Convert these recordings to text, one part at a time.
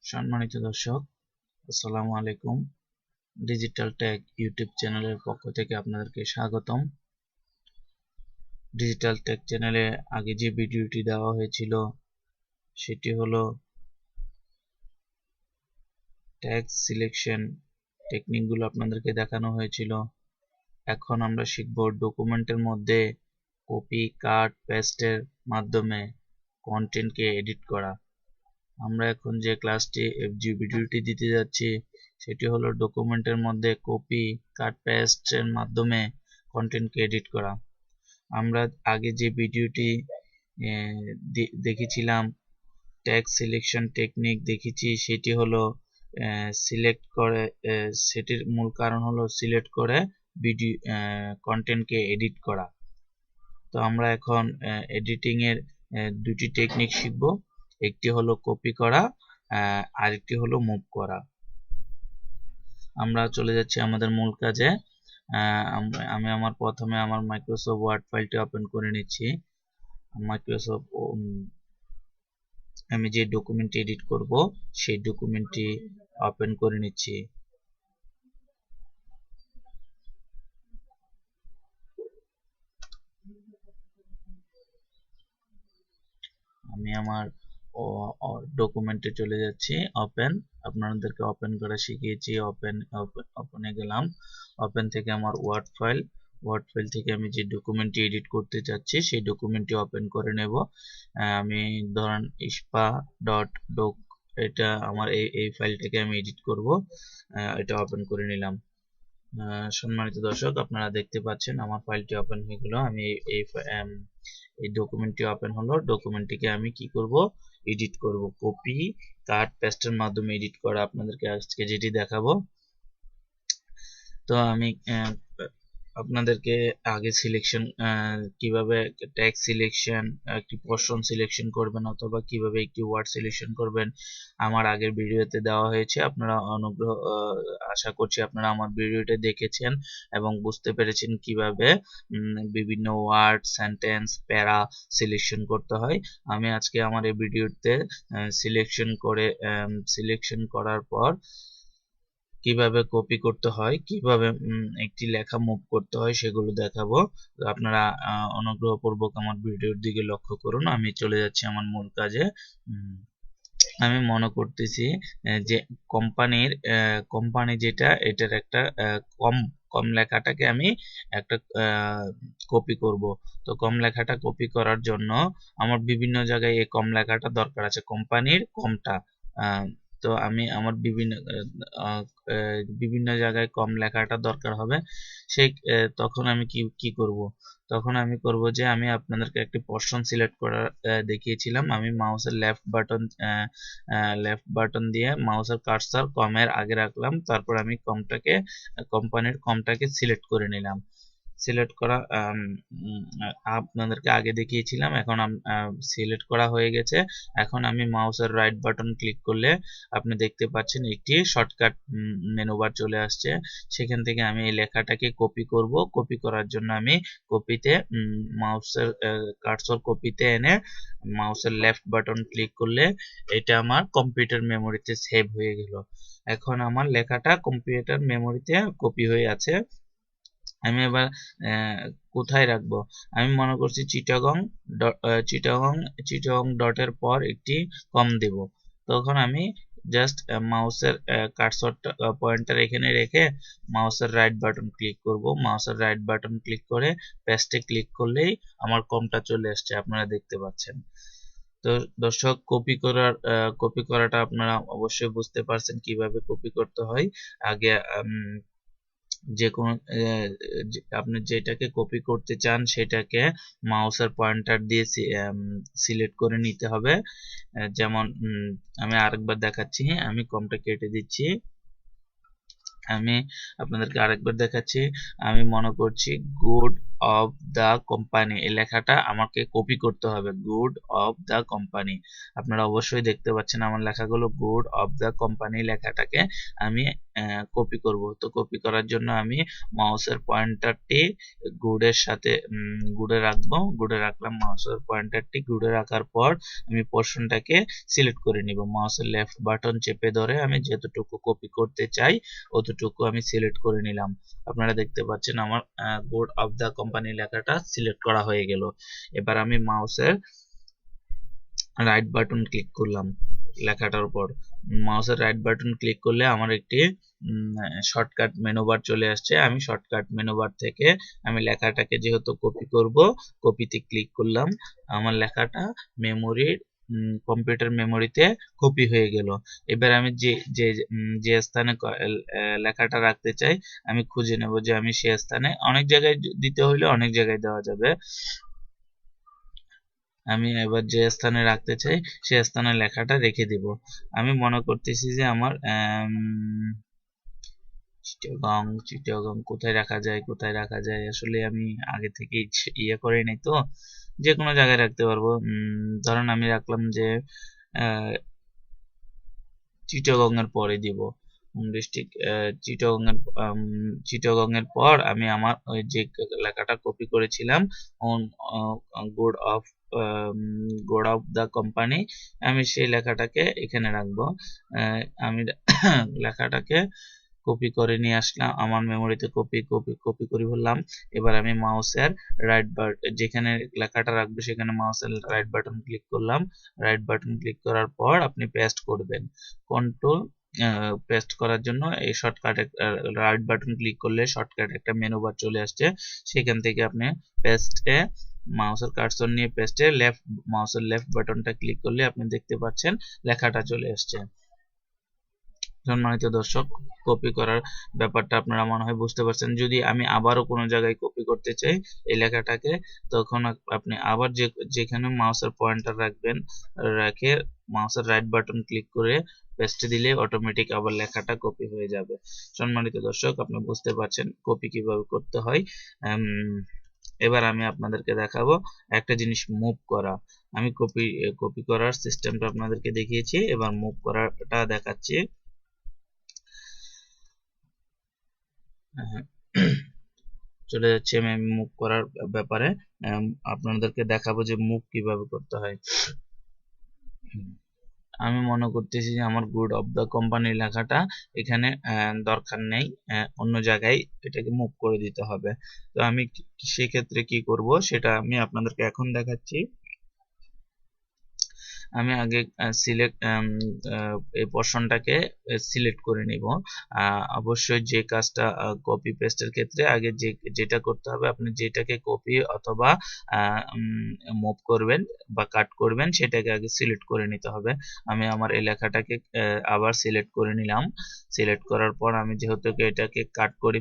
সম্মানিত দর্শক, আসসালামু আলাইকুম। ডিজিটাল টেক ইউটিউব চ্যানেলের পক্ষ থেকে আপনাদেরকে স্বাগতম। ডিজিটাল টেক চ্যানেলে আগে যে ভিডিওটি দেওয়া হয়েছিল সেটি হলো ট্যাগ সিলেকশন টেকনিকগুলো আপনাদেরকে দেখানো হয়েছিল। এখন আমরা শিখব ডকুমেন্টের মধ্যে কপি, কাট, পেস্টের মাধ্যমে কন্টেন্টকে এডিট করা। আমরা এখন যে ভিডিওটি দিতে যাচ্ছি সেটি হলো ডকুমেন্টের মধ্যে কপি, কাট, পেস্টের মাধ্যমে কন্টেন্টকে এডিট করা। আমরা আগে যে ভিডিওটি দেখেছিলাম ট্যাগ সিলেকশন টেকনিক দেখেছি, সেটি হলো সিলেক্ট করে, সেটির মূল কারণ হলো সিলেক্ট করে ভিডিও কন্টেন্টকে এডিট করা। তো আমরা এখন এডিটিং এর দুটি টেকনিক শিখব। একটি হলো কপি করা, আরেকটি হলো মুভ করা। আমরা চলে যাচ্ছি আমাদের মূল কাজে। আমি প্রথমে আমার মাইক্রোসফট ওয়ার্ড ফাইলটি ওপেন করে নিচ্ছি। আমি যে ডকুমেন্টটি এডিট করব সেই ডকুমেন্টটি ওপেন করে নিচ্ছি। আমি আমার ডকুমেন্টে চলে যাচ্ছি। আপনাদেরকে ওপেন করা শিখিয়েছি। ওপেনে গেলাম। ওপেন থেকে আমার ওয়ার্ড ফাইল থেকে আমি যে ডকুমেন্টটি এডিট করতে চাচ্ছি সেই ডকুমেন্টটি ওপেন করে নেব। আমি ধরেন ইস্পা ডট ডক, এটা আমার এই ফাইলটাকে আমি এডিট করব। এটা ওপেন করে নিলাম। সম্মানিত দর্শক, আপনারা দেখতে পাচ্ছেন আমার ফাইলটি ওপেন হয়ে গেল। আমি এই ডকুমেন্টটি ওপেন হলো। ডকুমেন্টটিকে আমি কি করব? এডিট করব। কপি, কাট, পেস্টের মাধ্যমে এডিট করা আপনাদেরকে আজকে যেটি দেখাবো। তো আমি আপনাদেরকে আগে সিলেকশন, কিভাবে ট্যাগ সিলেকশন, একটি পোর্শন সিলেকশন করবেন অথবা কিভাবে একটি ওয়ার্ড সিলেকশন করবেন আমার আগের ভিডিওতে দেওয়া হয়েছে। আপনারা আশা করছি আপনারা আমার ভিডিওটা দেখেছেন এবং বুঝতে পেরেছেন কিভাবে বিভিন্ন ওয়ার্ড, সেন্টেন্স, প্যারা সিলেকশন করতে হয়। আমি আজকে আমার এই ভিডিওতে সিলেকশন করার পর কিভাবে কপি করতে হয়, কিভাবে একটি লেখা মুভ করতে হয় সেগুলো দেখাবো। আপনারা অনুগ্রহপূর্বক আমার ভিডিওর দিকে লক্ষ্য করুন। আমি চলে যাচ্ছি আমার মূল কাজে। আমি মনে করতেছি যে কোম্পানি যেটা, এটার একটা কম লেখাটাকে আমি একটা কপি করব। তো কম লেখাটা কপি করার জন্য আমার বিভিন্ন জায়গায় এই কম লেখাটা দরকার আছে, কোম্পানির কমটা। তো আমি আমার বিভিন্ন জায়গায় কম লেখাটা দরকার হবে। তখন আমি কি করব? তখন আমি করব যে আমি আপনাদেরকে একটি পোর্শন সিলেক্ট করা দেখিয়েছিলাম। আমি মাউসের লেফট বাটন দিয়ে মাউসের কার্সার কমের আগে রাখলাম। তারপর আমি কোম্পানির কমটাকে সিলেক্ট করে নিলাম। সিলেক্ট করা আপনাদেরকে আগে দেখিয়েছিলাম। এখন সিলেক্ট করা হয়ে গেছে। এখন আমি মাউসের রাইট বাটন ক্লিক করলে আপনি দেখতে পাচ্ছেন একটি শর্টকাট মেনু বার চলে আসছে। সেখান থেকে আমি এই লেখাটাকে কপি করব। কপি করার জন্য আমি কপিতে মাউসের কার্সর কপিতে এনে মাউসের লেফট বাটন ক্লিক করলে এটা আমার কম্পিউটার মেমোরিতে সেভ হয়ে গেল। এখন আমার লেখাটা কম্পিউটার মেমোরিতে কপি হয়ে আছে। আমি এবার কোথায় রাখবো? আমি মনে করছি চিটাগং ডটের পর একটি কম দেব। তখন আমি জাস্ট মাউসের কার্সরটা পয়েন্টার এখানে রেখে মাউসের রাইট বাটন ক্লিক করব। মাউসের রাইট বাটন ক্লিক করে পেস্টে ক্লিক করলেই আমার কমটা চলে আসছে, আপনারা দেখতে পাচ্ছেন। তো দর্শক, কপি করাটা আপনারা অবশ্যই বুঝতে পারছেন কিভাবে কপি করতে হয়। আগে যে কোনো আপনি যেটাকে কপি করতে চান সেটাকে মাউসের পয়েন্টার দিয়ে সিলেক্ট করে নিতে হবে। যেমন আমি আরেকবার দেখাচ্ছি। আমি কমটা কেটে দিচ্ছি। আমি আপনাদেরকে আরেকবার দেখাচ্ছি। আমি মনে করছি গুড অফ দা কোম্পানি, এই লেখাটা আমাকে কপি করতে হবে। গুড অফ দা কোম্পানি, আপনারা অবশ্যই দেখতে পাচ্ছেন আমার লেখাগুলো। গুড অফ দা কোম্পানি লেখাটাকে আমি কপি করব। তো কপি করার জন্য আমি মাউসের পয়েন্টারটি গুডের সাথে গুডে রাখবো। গুডে রাখলাম, মাউসের পয়েন্টারটি গুডে রাখার পর আমি পোর্শনটাকে সিলেক্ট করে নিব। মাউসের লেফট বাটন চেপে ধরে আমি যতটুকু কপি করতে চাই অতটুকু আমি সিলেক্ট করে নিলাম। আপনারা দেখতে পাচ্ছেন আমার গুড অফ দ্য কোম্পানি লেখাটা সিলেক্ট করা হয়ে গেল। এবার আমি মাউসের রাইট বাটন ক্লিক করলাম লেখাটার উপর। মাউসের রাইট বাটন ক্লিক করলে আমার একটি শর্টকাট মেনু বার চলে আসছে। আমি শর্টকাট মেনু বার থেকে আমি লেখাটাকে যেহেতু কপি করব, কপিতে ক্লিক করলাম। আমার লেখাটা মেমোরির কম্পিউটার মেমোরিতে কপি হয়ে গেল। এবার আমি যে স্থানে লেখাটা রাখতে চাই আমি খুঁজে নেব যে আমি সে স্থানে, অনেক জায়গায় দিতে হইলে অনেক জায়গায় দেওয়া যাবে। আমি এবার যে স্থানে রাখতে চাই সে স্থানে লেখাটা রেখে দিব। আমি মনে করতেছি যে আমার চিটাগং কোথায় রাখা যায়, কোথায় রাখা যায়, আসলে আমি আগে থেকে ইয়ে করে নাই, তো যে কোনো জায়গায় রাখতে পারবো। ধরেন আমি রাখলাম যে চিটাগং এর পরে দিব ডিস্ট্রিক্ট চিটাগং এর পর আমি আমার ওই যে লেখাটা কপি করেছিলাম good of good of the company, আমি সেই লেখাটাকে এখানে রাখবো। আমি লেখাটাকে কপি করে নিয়ে আসলাম আমার মেমোরিতে, কপি করে ফেললাম। এবার আমি মাউসের রাইট বাটন যেখানে লেখাটা রাখবো সেখানে মাউসের রাইট বাটন ক্লিক করলাম। রাইট বাটন ক্লিক করার পর আপনি পেস্ট করবেন। কন্ট্রোল পেস্ট করার জন্য এই শর্টকাটে রাইট বাটন ক্লিক করলে শর্টকাট একটা মেনু বার চলে আসছে, সেখান থেকে আপনি পেস্টে মাউসের কার্সর নিয়ে পেস্টে মাউসের লেফট বাটনটা ক্লিক করলে আপনি দেখতে পাচ্ছেন লেখাটা চলে আসছে। সম্মানিত দর্শক, কপি করার ব্যাপারটা আপনারা মনে হয় বুঝতে পারছেন। যদি আমি আবারও কোনো জায়গায় কপি করতে চাই এই লেখাটাকে, তখন আপনি আবার যেখানে মাউসের পয়েন্টার রাখবেন, রেখে মাউসের রাইট বাটন ক্লিক করে পেস্টে দিলে অটোমেটিক আবার লেখাটা কপি হয়ে যাবে। সম্মানিত দর্শক, আপনি বুঝতে পারছেন কপি কিভাবে করতে হয়। এবার আমি আপনাদেরকে দেখাবো একটা জিনিস মুভ করা। আমি কপি করার সিস্টেমটা আপনাদেরকে দেখিয়েছি, এবার মুভ করাটা দেখাচ্ছি। চলে যাচ্ছি আমি মুভ করার ব্যাপারে। আপনাদেরকে দেখাবো যে মুভ কিভাবে করতে হয়। আমি মনে করতেছি যে আমার গুড অফ দ্য কোম্পানি লেখাটা এখানে দরকার নেই, অন্য জায়গায় এটাকে মুভ করে দিতে হবে। তো আমি সেক্ষেত্রে কি করব সেটা আমি আপনাদেরকে এখন দেখাচ্ছি। আমি আগে সিলেক্ট এই পোর্শনটাকে সিলেক্ট করে নিব। অবশ্যই যে কাজটা কপি পেস্টের ক্ষেত্রে আগে যেটা করতে হবে, আপনি যেটাকে কপি অথবা মুভ করবেন বা কাট করবেন সেটাকে আগে সিলেক্ট করে নিতে হবে। আমি আমার এই লেখাটাকে আবার সিলেক্ট করে নিলাম। সিলেক্ট করার পর আমি যেহেতু এটাকে কাট করে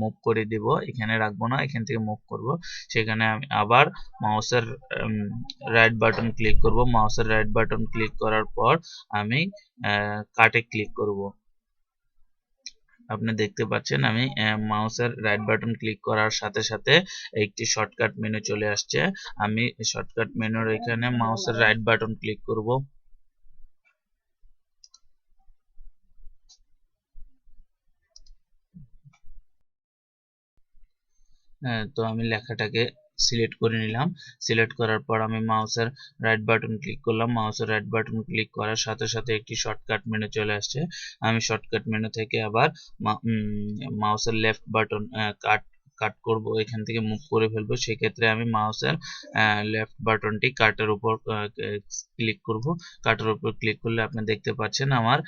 মুভ করে দিব, এখানে রাখবো না, এখান থেকে মুভ করব। সেখানে আমি আবার মাউসের রাইট বাটন ক্লিক করব। মাউসের রাইট বাটন ক্লিক করার পর আমি কাটে ক্লিক করব। আপনি দেখতে পাচ্ছেন আমি মাউসের রাইট বাটন ক্লিক করার সাথে সাথে একটি শর্টকাট মেনু চলে আসছে। আমি শর্টকাট মেনুর এখানে মাউসের রাইট বাটন ক্লিক করব। তো আমি লেখাটাকে সিলেক্ট করে নিলাম। সিলেক্ট করার পর আমি মাউসের রাইট বাটন ক্লিক করলাম। মাউসের রাইট বাটন ক্লিক করার সাথে সাথে একটি শর্টকাট মেনু চলে আসছে। আমি শর্টকাট মেনু থেকে আবার মাউসের লেফট বাটন কাট করব, এখান থেকে মুভ করে ফেলবো। সেক্ষেত্রে আমি মাউসের লেফট বাটনটি কাটের উপর ক্লিক করব। কাটের উপর ক্লিক করলে আপনি দেখতে পাচ্ছেন আমার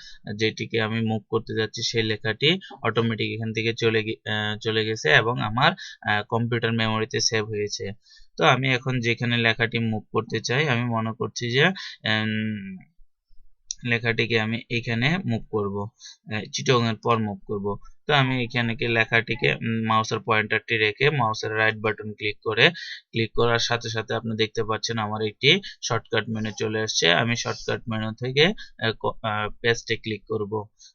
যেটিকে আমি মুভ করতে যাচ্ছি সেই লেখাটি অটোমেটিক এখান থেকে চলে গেছে এবং আমার কম্পিউটার মেমোরিতে সেভ হয়েছে। তো আমি এখন যেখানে লেখাটি মুভ করতে চাই, আমি মনে করছি যে লেখাটিকে আমি এখানে মুভ করব, চিটগং এর পর মুভ করব। তো আমি এখানে লেখাটিকে মাউসের পয়েন্টারটি রেখে মাউসের রাইট বাটন ক্লিক করার সাথে সাথে আপনি দেখতে পাচ্ছেন আমার একটি শর্টকাট মেনু চলে আসছে। আমি শর্টকাট মেনু থেকে পেস্টে ক্লিক করব।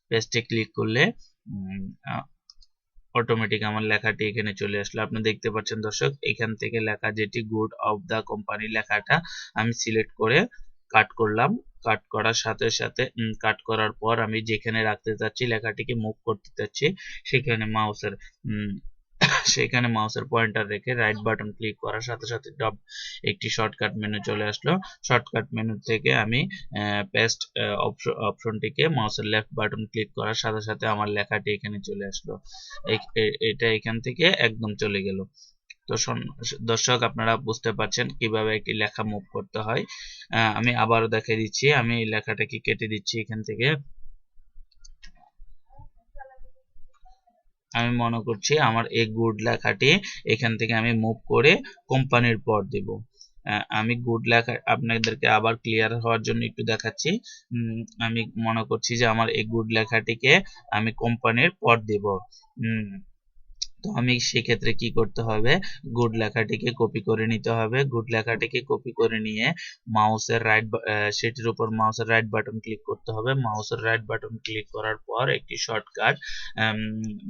পেস্টে ক্লিক করলে অটোমেটিক আমার লেখাটি এখানে চলে আসলো। আপনি দেখতে পাচ্ছেন দর্শক, এখান থেকে লেখা যেটি গুড অফ দ্য কোম্পানি লেখাটা আমি সিলেক্ট করে কাট করলাম। কাট করার সাথে সাথে কাট করার পর আমি যেখানে রাখতে চাচ্ছি, লেখাটিকে মুভ করতে চাচ্ছি, সেখানে মাউসের পয়েন্টার রেখে রাইট বাটন ক্লিক করার সাথে সাথে একটি শর্টকাট মেনু চলে আসলো। শর্টকাট মেনু থেকে আমি পেস্ট অপশনটিকে মাউসের লেফট বাটন ক্লিক করার সাথে সাথে আমার লেখাটি এখানে চলে আসলো। এটা এখান থেকে একদম চলে গেল। তো দর্শক, আপনারা বুঝতে পারছেন কিভাবে একটি লেখা মুভ করতে হয়। আমি আবারও দেখিয়ে দিচ্ছি। আমি এই লেখাটাকে কেটে দিচ্ছি এখান থেকে। আমি মনে করছি আমার এই গুড লেখাটি এখান থেকে আমি মুভ করে কোম্পানির পর দেব। আমি গুড লেখা আপনাদেরকে আবার ক্লিয়ার হওয়ার জন্য একটু দেখাচ্ছি। আমি মনে করছি যে আমার এই গুড লেখাটিকে আমি কোম্পানির পর দেব। তো আমি সেক্ষেত্রে কি করতে হবে, গুড লেখাটিকে কপি করে নিতে হবে। গুড লেখাটিকে কপি করে নিয়ে মাউসের সেটির উপর মাউসের রাইট বাটন ক্লিক করতে হবে। মাউসের রাইট বাটন ক্লিক করার পর একটি শর্টকাট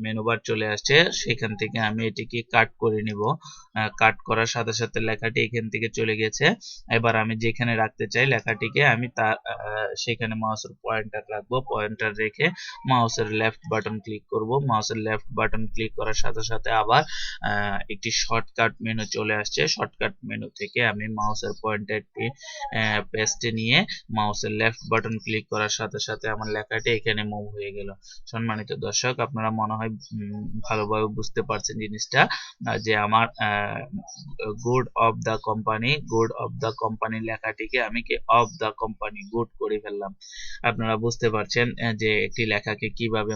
মেনু বার চলে আসছে, সেখান থেকে আমি এটিকে কাট করে নিব। কাট করার সাথে সাথে লেখাটি এখান থেকে চলে গেছে। এবার আমি যেখানে রাখতে চাই লেখাটিকে, আমি সেখানে মাউসের পয়েন্টার রাখবো। পয়েন্টার রেখে মাউসের লেফট বাটন ক্লিক করব। মাউসের লেফট বাটন ক্লিক করার সাথে সাথে আবার একটি শর্টকাট মেনু চলে আসছে। শর্টকাট মেনু থেকে আমি মাউসের পয়েন্টারটি পেস্টে নিয়ে মাউসের লেফট বাটন ক্লিক করার সাথে সাথে আমার লেখাটি এখানে মুভ হয়ে গেল। সম্মানিত দর্শক, আপনারা মনে হয় ভালোভাবে বুঝতে পারছেন জিনিসটা, যে আমার গুড অফ দ্য কোম্পানি লেখাটিকে আমি কি অফ দ্য কোম্পানি গুড করে ফেললাম। আপনারা বুঝতে পারছেন যে একটি লেখাকে কিভাবে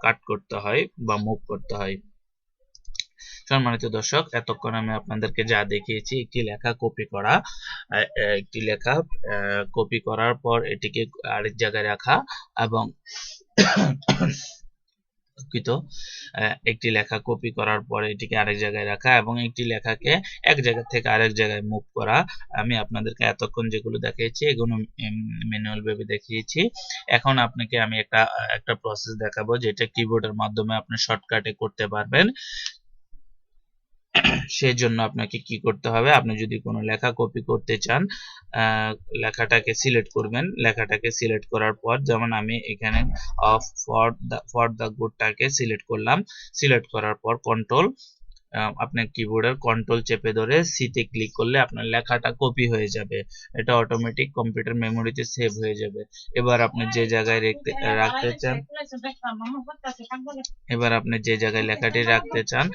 কাট করতে হয় বা মুভ করতে হয়। সম্মানিত দর্শক, এতক্ষণ আমি আপনাদেরকে যা দেখিয়েছি, একটি লেখা কপি করার পর এটিকে আরেক জায়গায় রাখা, এবং একটি লেখা কপি করার পরে এটিকে আরেক জায়গায় রাখা এবং একটি লেখাকে এক জায়গা থেকে আরেক জায়গায় মুভ করা। আমি আপনাদেরকে এতক্ষণ যেগুলো দেখিয়েছি এগুলো ম্যানুয়াল ভাবে দেখিয়েছি। এখন আপনাকে আমি একটা প্রসেস দেখাবো, যেটা কিবোর্ডের মাধ্যমে আপনি শর্টকাটে করতে পারবেন। সেজন্য আপনাকে কি করতে হবে, আপনি যদি কোনো লেখা কপি করতে চান, লেখাটাকে সিলেক্ট করবেন। লেখাটাকে সিলেক্ট করার পর, যেমন আমি এখানে ফর দ্য গুডটাকে সিলেক্ট করলাম। সিলেক্ট করার পর আপনার কিবোর্ডের কন্ট্রোল চেপে ধরে সিতে ক্লিক করলে আপনার লেখাটা কপি হয়ে যাবে। এটা অটোমেটিক কম্পিউটার মেমোরিতে সেভ হয়ে যাবে। এবার আপনি যে জায়গায় রাখতে চান, লেখাটি রাখতে চান,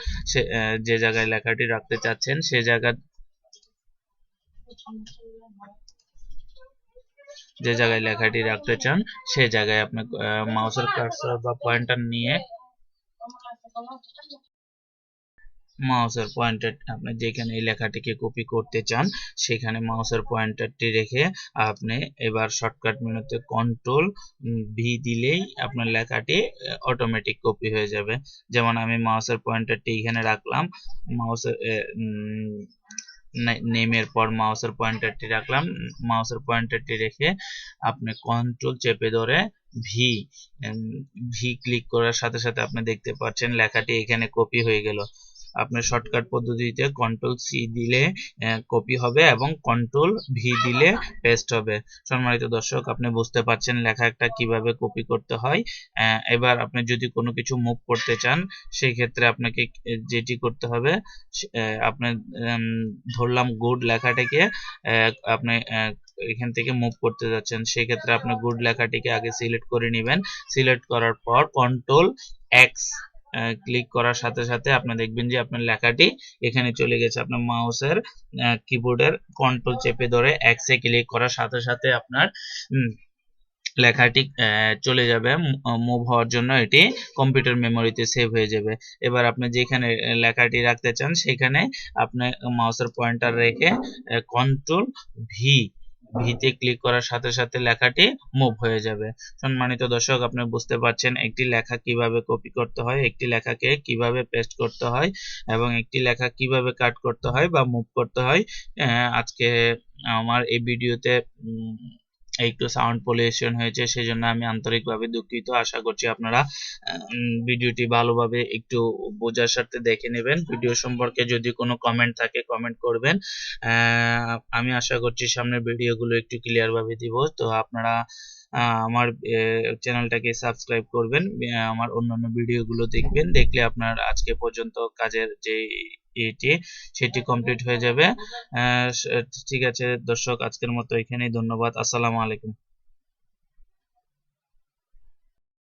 যে জায়গায় লেখাটি রাখতে চাচ্ছেন সে জায়গায় সে জায়গায় আপনি মাউসের কার্সর বা পয়েন্টার নিয়ে আপনি যেখানে এই লেখাটিকে কপি করতে চান সেখানে মাউসের পয়েন্টারটি রেখে আপনি এবার শর্টকাট মেনুতে কন্ট্রোল ভি দিলেই আপনার লেখাটি অটোমেটিক কপি হয়ে যাবে। যেমন আমি মাউসের পয়েন্টারটি এখানে রাখলাম, মাউসের নেমের পর মাউসের পয়েন্টারটি রাখলাম। মাউসের পয়েন্টারটি রেখে আপনি কন্ট্রোল চেপে ধরে ভি ক্লিক করার সাথে সাথে আপনি দেখতে পাচ্ছেন লেখাটি এখানে কপি হয়ে গেল। আপনার শর্টকাট পদ্ধতিতে কন্ট্রোল সি দিলে কপি হবে এবং কন্ট্রোল ভি দিলে পেস্ট হবে। সম্মানিত দর্শক, আপনি বুঝতে পারছেন লেখাটা কিভাবে কপি করতে হয়। এবার আপনি যদি কোনো কিছু মুভ করতে চান, সেই ক্ষেত্রে আপনাকে যেটি করতে হবে, আপনি ধরলাম গুড লেখাটাকে আপনি এখান থেকে মুভ করতে যাচ্ছেন, সেই ক্ষেত্রে আপনি গুড লেখাটিকে আগে সিলেক্ট করে নেবেন। সিলেক্ট করার পর কন্ট্রোল এক্স ক্লিক করার সাথে সাথে আপনি দেখবেন যে আপনার লেখাটি এখানে চলে গেছে। আপনার মাউসের কিবোর্ডের কন্ট্রোল চেপে ধরে এক্স এ ক্লিক করার সাথে সাথে আপনার লেখাটি চলে যাবে। মুভ হওয়ার জন্য এটি কম্পিউটার মেমোরিতে সেভ হয়ে যাবে। এবার আপনি যেখানে লেখাটি রাখতে চান সেখানে আপনি মাউসের পয়েন্টার রেখে কন্ট্রোল ভিতে ক্লিক করার সাথে সাথে লেখাটি মুভ হয়ে যাবে। সম্মানিত দর্শক, আপনি বুঝতে পারছেন একটি লেখা কিভাবে কপি করতে হয়, একটি লেখাকে কিভাবে পেস্ট করতে হয় এবং একটি লেখা কিভাবে কাট করতে হয় বা মুভ করতে হয়। আজকে আমার এই ভিডিওতে একটু সাউন্ড পলিউশন হয়েছে, সেজন্য আমি আন্তরিকভাবে দুঃখিত। আশা করছি আপনারা ভিডিওটি ভালোভাবে একটু বোঝার সাথে দেখে নেবেন। ভিডিও সম্পর্কে যদি কোনো কমেন্ট থাকে কমেন্ট করবেন। আমি আশা করছি সামনের ভিডিওগুলো একটু ক্লিয়ার ভাবে দিব। তো আপনারা আমার চ্যানেলটাকে সাবস্ক্রাইব করবেন, আমার অন্যান্য ভিডিওগুলো দেখবেন, দেখলে আপনার আজকে পর্যন্ত কাজের যে এটি সেটি কমপ্লিট হয়ে যাবে। ঠিক আছে দর্শক, আজকের মতো এখানেই। ধন্যবাদ। আসসালামু আলাইকুম।